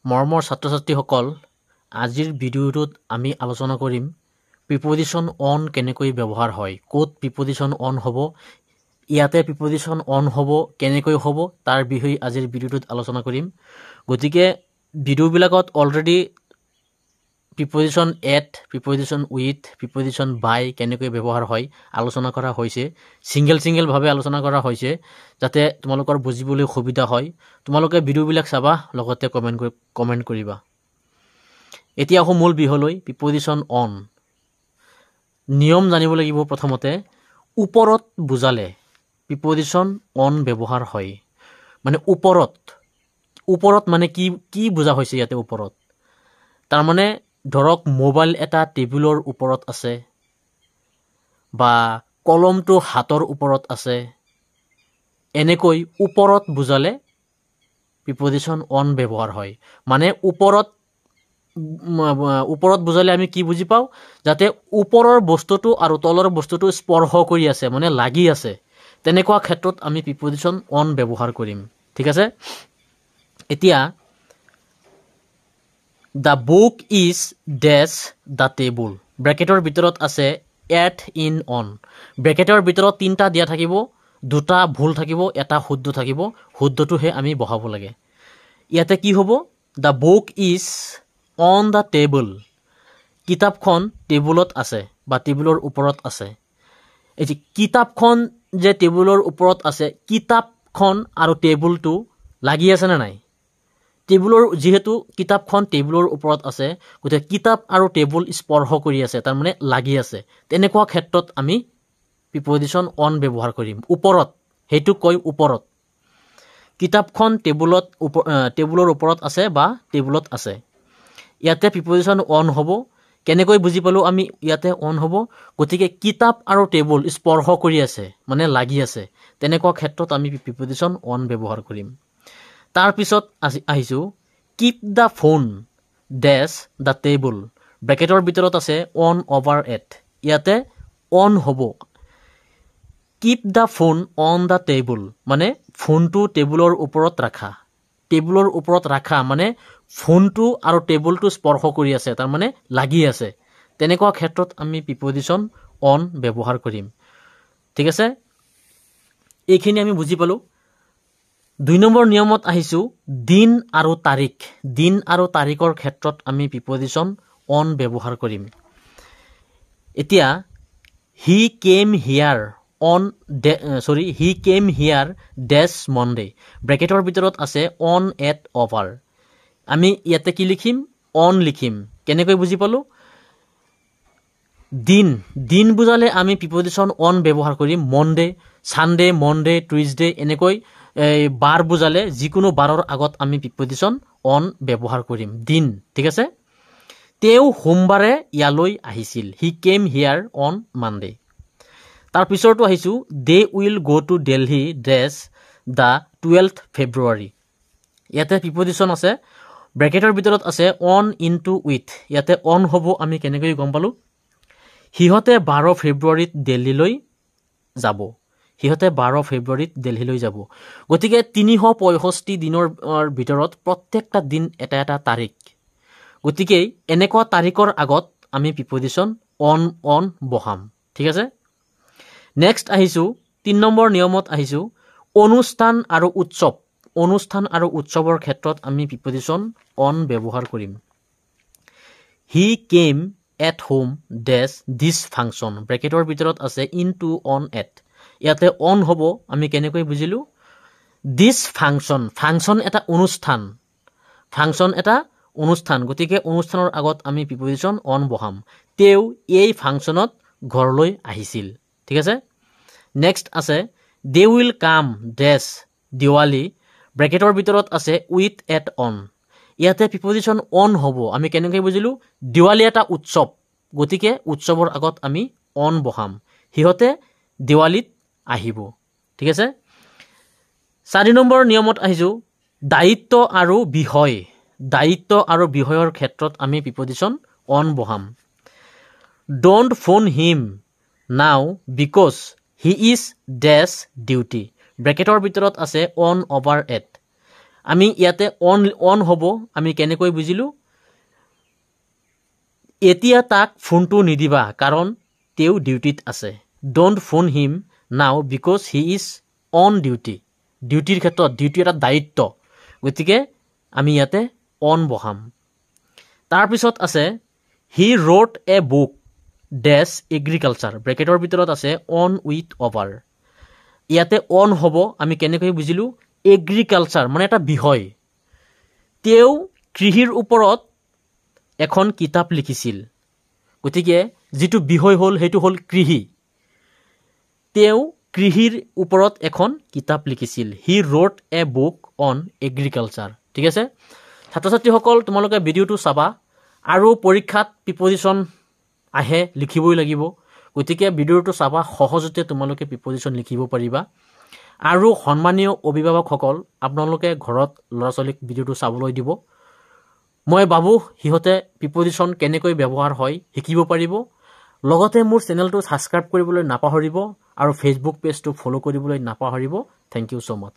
মৰমৰ ছাত্ৰ-ছাত্ৰীসকল, আজিৰ ভিডিঅ'টোত আমি আলোচনা কৰিম প্ৰিপজিশ্যন অন কেনেকৈ ব্যৱহাৰ হয়, ক'ত প্ৰিপজিশ্যন অন হ'ব, ইয়াতে প্ৰিপজিশ্যন অন হ'ব, কেনেকৈ হ'ব, তাৰ বিষয়ে আজিৰ ভিডিঅ'টোত আলোচনা কৰিম। গতিকে ভিডিঅ'বিলাকত already preposition at, preposition with, preposition by কেনেকৈ ব্যৱহাৰ হয় আলোচনা কৰা হৈছে। ছিংগেলভাৱে আলোচনা কৰা হৈছে যাতে তোমালোকৰ বুজিবলৈ সুবিধা হয়। তোমালোকে ভিডিঅ'বিলাক চাবা, লগতে কমেণ্ট কৰিবা। এতিয়া আহোঁ মূল বিষয়লৈ, প্ৰিপজিশ্যন অন। নিয়ম জানিব লাগিব। প্ৰথমতে ওপৰত বুজালে প্ৰিপজিশ্যন অন ব্যৱহাৰ হয়। মানে ওপৰত মানে কি বুজা হৈছে ইয়াতে ওপৰত? তাৰমানে ধৰক মোবাইল এটা টেবুলৰ ওপৰত আছে বা কলমটো হাতৰ ওপৰত আছে, এনেকৈ ওপৰত বুজালে প্ৰিপজিশ্যন অন ব্যৱহাৰ হয়। মানে ওপৰত বুজালে আমি কি বুজি পাওঁ? যাতে ওপৰৰ বস্তুটো আৰু তলৰ বস্তুটো স্পৰ্শ কৰি আছে, মানে লাগি আছে, তেনেকুৱা ক্ষেত্ৰত আমি প্ৰিপজিশ্যন অন ব্যৱহাৰ কৰিম। ঠিক আছে। এতিয়া the book is dash the table, ব্ৰেকেটৰ ভিতৰত আছে এট ইন অন। ব্ৰেকেটৰ ভিতৰত 3টা দিয়া থাকিব, 2টা ভুল থাকিব, এটা শুদ্ধ থাকিব। শুদ্ধটোহে আমি বহাব লাগে। ইয়াতে কি হ'ব? The book is on the table, কিতাপখন টেবুলত আছে বা টেবুলৰ ওপৰত আছে। এই যে কিতাপখন যে টেবুলৰ ওপৰত আছে, কিতাপখন আৰু টেবুলটো লাগি আছে নে নাই? যিহেতু কিতাপখন টেবুলৰ ওপৰত আছে, গতিকে কিতাপ আৰু টেবুল স্পৰ্শ কৰি আছে, তাৰমানে লাগি আছে। তেনেকুৱা ক্ষেত্ৰত আমি প্ৰিপজিশ্যন অন ব্যৱহাৰ কৰিম। ওপৰত, সেইটোক কয় ওপৰত। কিতাপখন টেবুলৰ ওপৰত আছে বা টেবুলত আছে, ইয়াতে প্ৰিপজিশ্যন অন হ'ব। কেনেকৈ বুজি পালোঁ আমি ইয়াতে অন হ'ব? গতিকে কিতাপ আৰু টেবুল স্পৰ্শ কৰি আছে, মানে লাগি আছে, তেনেকুৱা ক্ষেত্ৰত আমি প্ৰিপজিশ্যন অন ব্যৱহাৰ কৰিম। তাৰপিছত আহিছোঁ keep the phone dash the table, ব্ৰেকেটৰ ভিতৰত আছে অন অভাৰ এট, ইয়াতে অন হ'ব। Keep the phone on the table মানে ফোনটো টেবুলৰ ওপৰত ৰাখা। টেবুলৰ ওপৰত ৰাখা মানে ফোনটো আৰু টেবুলটো স্পৰ্শ কৰি আছে, তাৰমানে লাগি আছে। তেনেকুৱা ক্ষেত্ৰত আমি প্ৰিপজিশ্যন অন ব্যৱহাৰ কৰিম। ঠিক আছে, এইখিনি আমি বুজি পালোঁ। 2 নম্বৰ নিয়মত আহিছোঁ দিন আৰু তাৰিখ। দিন আৰু তাৰিখৰ ক্ষেত্ৰত আমি প্ৰিপজিশ্যন অন ব্যৱহাৰ কৰিম। এতিয়া হি কেম হিয়াৰ ডেছ মনডে, ব্ৰেকেটৰ ভিতৰত আছে অন এট অভাৰ। আমি ইয়াতে কি লিখিম? অন লিখিম। কেনেকৈ বুজি পালোঁ? দিন বুজালে আমি প্ৰিপজিশ্যন অন ব্যৱহাৰ কৰিম। মনডে, ছানডে, মনডে, টুইজডে, এনেকৈ বাৰ বুজালে যিকোনো বাৰৰ আগত আমি প্ৰিপজিশ্যন অন ব্যৱহাৰ কৰিম। দিন, ঠিক আছে। তেওঁ সোমবাৰে ইয়ালৈ আহিছিল। He came here on Monday. তাৰ পিছৰটো আহিছোঁ they will go' to Delhi dash the 12th February। ইয়াতে প্ৰিপজিশ্যন আছে, ব্ৰেকেটৰ ভিতৰত আছে অন ইনটু উইথ, ইয়াতে অন হ'ব। আমি কেনেকৈ গম পালোঁ? সিহঁতে 12 ফেব্ৰুৱাৰীত দিল্লীলৈ যাব। সিহঁতে 12 ফেব্ৰুৱাৰীত দিল্লীলৈ যাব। গতিকে 365 দিনৰ ভিতৰত প্ৰত্যেকটা দিন এটা এটা তাৰিখ। গতিকে এনেকুৱা তাৰিখৰ আগত আমি প্ৰিপজিশ্যন অন বহাম। ঠিক আছে। নেক্সট আহিছোঁ 3 নম্বৰ নিয়মত আহিছোঁ অনুষ্ঠান আৰু উৎসৱ। অনুষ্ঠান আৰু উৎসৱৰ ক্ষেত্ৰত আমি প্ৰিপজিশ্যন অন ব্যৱহাৰ কৰিম। He came at home dash this function, ব্ৰেকেটৰ ভিতৰত আছে ইনটু অন এট, ইয়াতে অন হ'ব। আমি কেনেকৈ বুজিলোঁ? দিছ ফাংচন এটা অনুষ্ঠান, গতিকে অনুষ্ঠানৰ আগত আমি প্ৰিপজিশ্যন অন বহাম। তেওঁ এই ফাংচনত ঘৰলৈ আহিছিল। ঠিক আছে। নেক্সট আছে দে উইল কাম ডেছ দিৱালী, ব্ৰেকেটৰ ভিতৰত আছে উইথ এট অন, ইয়াতে প্ৰিপজিশ্যন অন হ'ব। আমি কেনেকৈ বুজিলোঁ? দিৱালী এটা উৎসৱ, গতিকে উৎসৱৰ আগত আমি অন বহাম। সিহঁতে দিৱালীত আহিব। ঠিক আছে। 4 নম্বৰ নিয়মত আহিছোঁ দায়িত্ব আৰু বিষয়। দায়িত্ব আৰু বিষয়ৰ ক্ষেত্ৰত আমি প্ৰিপজিশ্যন অন বহাম। Don't phone him now because he is dash duty, ব্ৰেকেটৰ ভিতৰত আছে অন অভাৰ এট। আমি ইয়াতে অন হ'ব আমি কেনেকৈ বুজিলো এতিয়া তাক ফোনটো নিদিবা কাৰণ তেওঁ ডিউটিত আছে don't phone him now because he is on duty ডিউটিৰ ক্ষেত্ৰত ডিউটি এটা দায়িত্ব গতিকে আমি ইয়াতে অন বহাম তাৰপিছত আছে হি wrote a book dash agriculture ব্ৰেকেটৰ ভিতৰত আছে অন উইথ অভাৰ ইয়াতে অন হ'ব আমি কেনেকৈ বুজিলো এগ্ৰিকালচাৰ মানে এটা বিষয় তেওঁ কৃষিৰ ওপৰত এখন কিতাপ লিখিছিল গতিকে যিটো বিষয় হ'ল সেইটো হ'ল কৃষি তেওঁ কৃষিৰ ওপৰত এখন কিতাপ লিখিছিল he wrote a book on agriculture ঠিক আছে ছাত্ৰ ছাত্ৰীসকল তোমালোকে ভিডিঅ'টো চাবা আৰু পৰীক্ষাত প্ৰিপজিশ্যন আহে লিখিবই লাগিব গতিকে ভিডিঅ'টো চাবা সহজতে তোমালোকে প্ৰিপজিশ্যন লিখিব পাৰিবা আৰু সন্মানীয় অভিভাৱকসকল আপোনালোকে ঘৰত ল'ৰা ছোৱালীক ভিডিঅ'টো চাবলৈ দিব মই ভাবো হিহতে প্ৰিপজিশ্যন কেনেকৈ ব্যৱহাৰ হয় শিকিব পাৰিব লগতে মোৰ চেনেলটো সাবস্ক্ৰাইব কৰিবলৈ নাপাহৰিব আৰু ফেচবুক পেজটো ফলো কৰিবলৈ নাপাহৰিব থ্যাংক ইউ সো মাচ